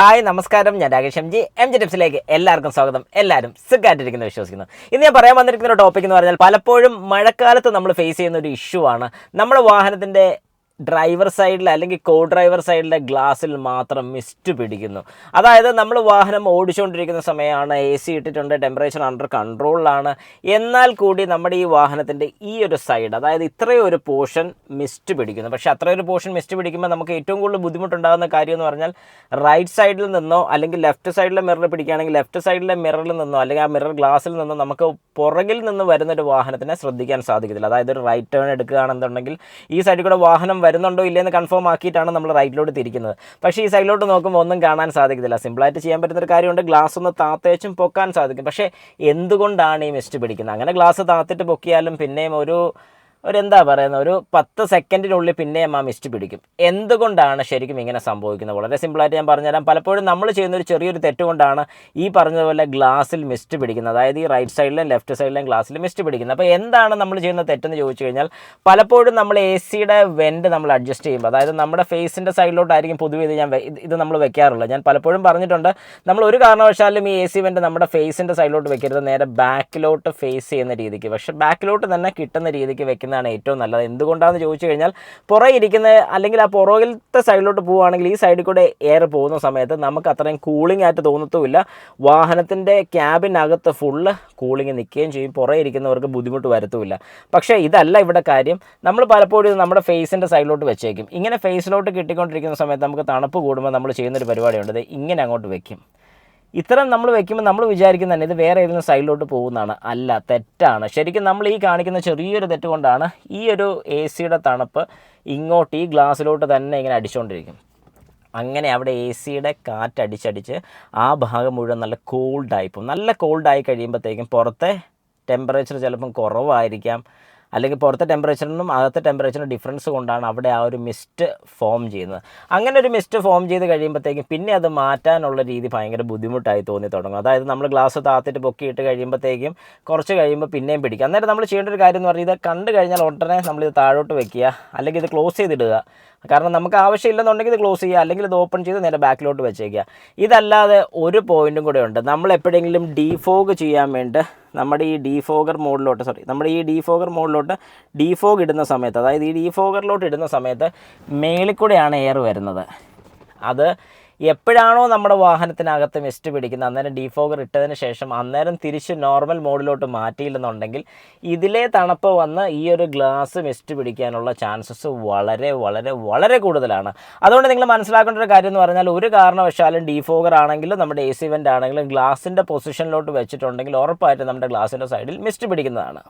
Hi നമസ്കാരം, ഞാൻ Rakesh M G ടിപ്സിലേക്ക് എല്ലാവർക്കും സ്വാഗതം. എല്ലാവരും സുഖമായിട്ടിരിക്കുന്നു വിശ്വസിക്കുന്നു. ഇന്ന് ഞാൻ പറയാൻ വന്നിരിക്കുന്ന ഒരു ടോപ്പിക് എന്ന് പറഞ്ഞാൽ പലപ്പോഴും മഴക്കാലത്ത് നമ്മൾ ഫേസ് ചെയ്യുന്ന ഒരു ഇഷ്യൂ ആണ്. നമ്മുടെ വാഹനത്തിൻ്റെ ഡ്രൈവർ സൈഡിൽ അല്ലെങ്കിൽ കോ ഡ്രൈവർ സൈഡിലെ ഗ്ലാസ്സിൽ മാത്രം മിസ്റ്റ് പിടിക്കുന്നു. അതായത് നമ്മൾ വാഹനം ഓടിച്ചുകൊണ്ടിരിക്കുന്ന സമയമാണ്, എ സി ഇട്ടിട്ടുണ്ട്, ടെമ്പറേച്ചർ അണ്ടർ കൺട്രോളിലാണ്, എന്നാൽ കൂടി നമ്മുടെ ഈ വാഹനത്തിൻ്റെ ഈ ഒരു സൈഡ്, അതായത് ഇത്രയും ഒരു പോർഷൻ മിസ്റ്റ് പിടിക്കുന്നു. പക്ഷേ അത്രയും ഒരു പോർഷൻ മിസ്റ്റ് പിടിക്കുമ്പോൾ നമുക്ക് ഏറ്റവും കൂടുതൽ ബുദ്ധിമുട്ടുണ്ടാകുന്ന കാര്യം എന്ന് പറഞ്ഞാൽ റൈറ്റ് സൈഡിൽ നിന്നോ അല്ലെങ്കിൽ ലെഫ്റ്റ് സൈഡിലെ മിറർ പിടിക്കുകയാണെങ്കിൽ ലെഫ്റ്റ് സൈഡിലെ മിററിൽ നിന്നോ അല്ലെങ്കിൽ ആ മിറർ ഗ്ലാസ്സിൽ നിന്നോ നമുക്ക് പുറകിൽ നിന്ന് വരുന്നൊരു വാഹനത്തിനെ ശ്രദ്ധിക്കാൻ സാധിക്കത്തില്ല. അതായത് ഒരു റൈറ്റ് ടേൺ എടുക്കുകയാണെന്നുണ്ടെങ്കിൽ ഈ സൈഡിൽ കൂടെ വാഹനം വരുന്നുണ്ടോ ഇല്ലയെന്ന് കൺഫേം ആക്കിയിട്ടാണ് നമ്മൾ റൈറ്റിലോട്ട് തിരിക്കുന്നത്. പക്ഷേ ഈ സൈഡിലോട്ട് നോക്കുമ്പോൾ ഒന്നും കാണാൻ സാധിക്കത്തില്ല. സിമ്പിളായിട്ട് ചെയ്യാൻ പറ്റുന്നൊരു കാര്യമുണ്ട്, ഗ്ലാസ് ഒന്ന് താത്തേച്ചും പൊക്കാൻ സാധിക്കും. പക്ഷേ എന്തുകൊണ്ടാണ് ഈ മിസ്റ്റ് പിടിക്കുന്നത്? അങ്ങനെ ഗ്ലാസ് താത്തിട്ട് പൊക്കിയാലും പിന്നെയും എന്താ പറയുന്നത്, ഒരു 10 സെക്കൻഡിനുള്ളിൽ പിന്നെയും ആ മിസ്റ്റ് പിടിക്കും. എന്തുകൊണ്ടാണ് ശരിക്കും ഇങ്ങനെ സംഭവിക്കുന്നത്? വളരെ സിമ്പിളായിട്ട് ഞാൻ പറഞ്ഞുതരാം. പലപ്പോഴും നമ്മൾ ചെയ്യുന്ന ഒരു ചെറിയൊരു തെറ്റുകൊണ്ടാണ് ഈ പറഞ്ഞതുപോലെ ഗ്ലാസ്സിൽ മിസ്റ്റ് പിടിക്കുന്നത്. അതായത് ഈ റൈറ്റ് സൈഡിലും ലെഫ്റ്റ് സൈഡിലും ഗ്ലാസ്സിൽ മിസ്റ്റ് പിടിക്കുന്നത്. അപ്പോൾ എന്താണ് നമ്മൾ ചെയ്യുന്ന തെറ്റെന്ന് ചോദിച്ചു കഴിഞ്ഞാൽ, പലപ്പോഴും നമ്മൾ എ സിയുടെ വെൻറ്റ് നമ്മൾ അഡ്ജസ്റ്റ് ചെയ്യുമ്പോൾ, അതായത് നമ്മുടെ ഫേസിൻ്റെ സൈഡിലോട്ടായിരിക്കും പൊതുവെ ഇത് നമ്മൾ വെക്കാറുള്ളത്. ഞാൻ പലപ്പോഴും പറഞ്ഞിട്ടുണ്ട്, നമ്മൾ ഒരു കാരണവശാലും ഈ എ സി വെൻറ്റ് നമ്മുടെ ഫേസിൻ്റെ സൈഡിലോട്ട് വെക്കരുത്, നേരെ ബാക്കിലോട്ട് ഫേസ് ചെയ്യുന്ന രീതിക്ക്, പക്ഷേ ബാക്കിലോട്ട് തന്നെ കിട്ടുന്ന രീതിക്ക് വെക്കുന്ന ഏറ്റവും നല്ലത്. എന്തുകൊണ്ടാണെന്ന് ചോദിച്ചു കഴിഞ്ഞാൽ, പുറകെ ഇരിക്കുന്ന അല്ലെങ്കിൽ ആ പുറകിലത്തെ സൈഡിലോട്ട് പോവുകയാണെങ്കിൽ ഈ സൈഡിൽ കൂടെ എയർ പോകുന്ന സമയത്ത് നമുക്ക് അത്രയും കൂളിംഗ് ആയിട്ട് തോന്നത്തുമില്ല. വാഹനത്തിൻ്റെ ക്യാബിനകത്ത് ഫുള്ള് കൂളിംഗ് നിൽക്കുകയും ചെയ്യും, പുറകെ ഇരിക്കുന്നവർക്ക് ബുദ്ധിമുട്ട് വരത്തുമില്ല. പക്ഷേ ഇതല്ല ഇവിടെ കാര്യം. നമ്മൾ പലപ്പോഴും നമ്മുടെ ഫേസിൻ്റെ സൈഡിലോട്ട് വെച്ചേക്കും. ഇങ്ങനെ ഫേസിലോട്ട് കിട്ടിക്കൊണ്ടിരിക്കുന്ന സമയത്ത് നമുക്ക് തണുപ്പ് കൂടുമ്പോൾ നമ്മൾ ചെയ്യുന്നൊരു പരിപാടിയുണ്ട്, ഇങ്ങനെ അങ്ങോട്ട് വെക്കും. ഇത്തരം നമ്മൾ വെക്കുമ്പോൾ നമ്മൾ വിചാരിക്കുന്ന തന്നെ ഇത് വേറെ ഏതെങ്കിലും സൈഡിലോട്ട് പോകുന്നതാണ്. അല്ല, തെറ്റാണ്. ശരിക്കും നമ്മൾ ഈ കാണിക്കുന്ന ചെറിയൊരു തെറ്റ് കൊണ്ടാണ് ഈ ഒരു എ സിയുടെ തണുപ്പ് ഇങ്ങോട്ട് ഈ ഗ്ലാസ്സിലോട്ട് തന്നെ ഇങ്ങനെ അടിച്ചുകൊണ്ടിരിക്കും. അങ്ങനെ അവിടെ എ സിയുടെ കാറ്റടിച്ചടിച്ച് ആ ഭാഗം മുഴുവൻ നല്ല കോൾഡായിപ്പോവും. നല്ല കോൾഡായി കഴിയുമ്പോഴത്തേക്കും പുറത്തെ ടെമ്പറേച്ചർ ചിലപ്പം കുറവായിരിക്കാം, അല്ലെങ്കിൽ പുറത്തെ ടെമ്പറേച്ചറിനും അകത്തെ ടെമ്പറേച്ചറിനും ഡിഫറൻസ് കൊണ്ടാണ് അവിടെ ആ ഒരു മിസ്റ്റ് ഫോം ചെയ്യുന്നത്. അങ്ങനെ ഒരു മിസ്റ്റ് ഫോം ചെയ്ത് കഴിയുമ്പോഴത്തേക്കും പിന്നെ അത് മാറ്റാനുള്ള രീതി ഭയങ്കര ബുദ്ധിമുട്ടായി തോന്നി തുടങ്ങും. അതായത് നമ്മൾ ഗ്ലാസ് താത്തിട്ട് പൊക്കിയിട്ട് കഴിയുമ്പോഴത്തേക്കും കുറച്ച് കഴിയുമ്പോൾ പിന്നെയും പിടിക്കുക. അന്നേരം നമ്മൾ ചെയ്യേണ്ട ഒരു കാര്യം എന്ന് പറഞ്ഞാൽ, ഇത് കണ്ടു കഴിഞ്ഞാൽ ഉടനെ നമ്മളിത് താഴോട്ട് വെക്കുക, അല്ലെങ്കിൽ ഇത് ക്ലോസ് ചെയ്തിടുക. കാരണം നമുക്ക് ആവശ്യമില്ലെന്നുണ്ടെങ്കിൽ ഇത് ക്ലോസ് ചെയ്യുക, അല്ലെങ്കിൽ ഇത് ഓപ്പൺ ചെയ്ത് നേരെ ബാക്കിലോട്ട് വെച്ചേക്കുക. ഇതല്ലാതെ ഒരു പോയിൻറ്റും കൂടെ ഉണ്ട്. നമ്മൾ എപ്പോഴെങ്കിലും ഡീഫോഗ് ചെയ്യാൻ വേണ്ടി നമ്മുടെ ഈ ഡീഫോഗർ മോഡിലോട്ട് ഡീഫോഗ് ഇടുന്ന സമയത്ത്, അതായത് ഈ ഡീഫോഗറിലോട്ട് ഇടുന്ന സമയത്ത് മേളിൽ കൂടെയാണ് എയർ വരുന്നത്. അത് എപ്പോഴാണോ നമ്മുടെ വാഹനത്തിനകത്ത് മിസ്റ്റ് പിടിക്കുന്നത്, അന്നേരം ഡീഫോഗർ ഇട്ടതിന് ശേഷം അന്നേരം തിരിച്ച് നോർമൽ മോഡിലോട്ട് മാറ്റിയില്ലെന്നുണ്ടെങ്കിൽ ഇതിലെ തണുപ്പ് വന്ന് ഈ ഒരു ഗ്ലാസ് മിസ്റ്റ് പിടിക്കാനുള്ള ചാൻസസ് വളരെ വളരെ വളരെ കൂടുതലാണ്. അതുകൊണ്ട് നിങ്ങൾ മനസ്സിലാക്കേണ്ട ഒരു കാര്യം എന്ന് പറഞ്ഞാൽ, ഒരു കാരണവശാലും ഡീഫോഗർ ആണെങ്കിലും നമ്മുടെ എ സി വെൻ്റ് ആണെങ്കിലും ഗ്ലാസിൻ്റെ പൊസിഷനിലോട്ട് വെച്ചിട്ടുണ്ടെങ്കിൽ ഉറപ്പായിട്ടും നമ്മുടെ ഗ്ലാസിൻ്റെ സൈഡിൽ മിസ്റ്റ് പിടിക്കുന്നതാണ്.